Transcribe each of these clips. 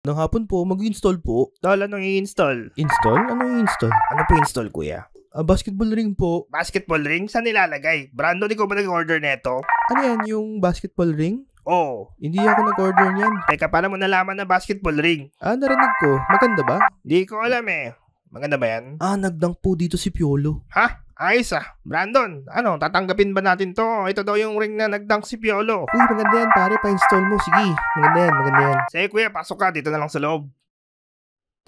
Ng hapon po, mag-install po. Tol, anong i-install? Install? Ano yung install? Ano po install, kuya? Basketball ring po. Basketball ring? Saan nilalagay? Brandon, ikaw ba nag-order neto? Ano yan, yung basketball ring? Oo. Hindi ako nag-order niyan. Teka, paano mo nalaman na basketball ring? Narinig ko. Maganda ba? Di ko alam eh. Maganda ba yan? Nagdunk po dito si Piolo. Ha? Ayos ah. Brandon, ano, tatanggapin ba natin to? Ito daw yung ring na nagdunk si Piolo. Uy, maganda yan pare, pa-install mo. Sige, maganda yan, maganda yan. Sige kuya, pasok ka. Dito na lang sa loob.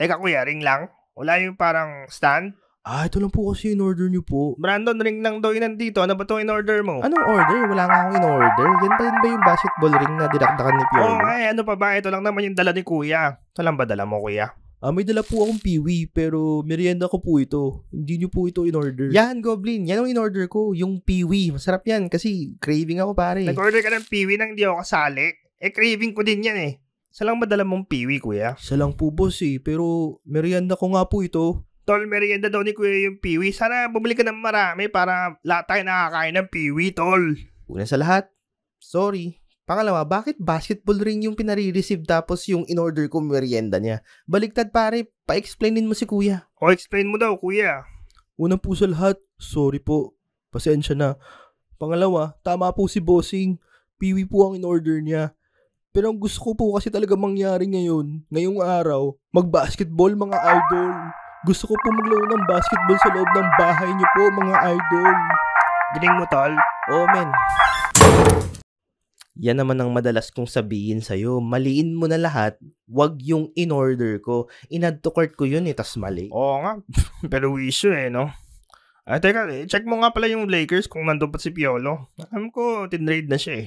Teka kuya, ring lang? Wala yung parang stand? Ito lang po kasi in-order niyo po. Brandon, ring lang daw yun nandito. Ano ba itong in-order mo? Anong order? Wala nga akong in-order. Yan ba yun ba yung basketball ring na dinakdakan ni Piolo? Ano pa ba? Ito lang naman yung dala ni kuya. Ito lang ba dala mo kuya? May dala po akong piwi, pero merienda ko po ito. Hindi niyo po ito in-order. Yan, Goblin. Yan ang in-order ko. Yung piwi. Masarap yan kasi craving ako pare. Nag-order ka ng piwi nang di ako kasali? Craving ko din yan eh. Saan lang ba dala mong piwi kuya? Isa lang po boss pero merienda ko nga po ito. Tol, merienda daw ni kuya yung piwi. Sana bumili ka ng marami para lahat tayo nakakain ng piwi, tol. Una sa lahat, sorry. Pangalawa, bakit basketball ring yung pinare-receive tapos yung in-order ko merienda niya? Baliktad pare, pa-explainin mo si kuya. Explain mo daw kuya. Una po sa lahat, sorry po. Pasensya na. Pangalawa, tama po si Bossing. Piwi po ang in-order niya. Pero ang gusto ko po kasi talaga mangyari ngayong araw, mag-basketball mga idol. Gusto ko po maglaro ng basketball sa loob ng bahay niyo po mga idol. Galing mo tol. Men. Yan naman ang madalas kong sabihin sa'yo. Maliin mo na lahat, wag yung in-order ko. In-add to cart ko yun tas mali. Oo nga, pero issue no? Teka, check mo nga pala yung Lakers kung nandun pa si Piolo. Alam ko, tinrade na siya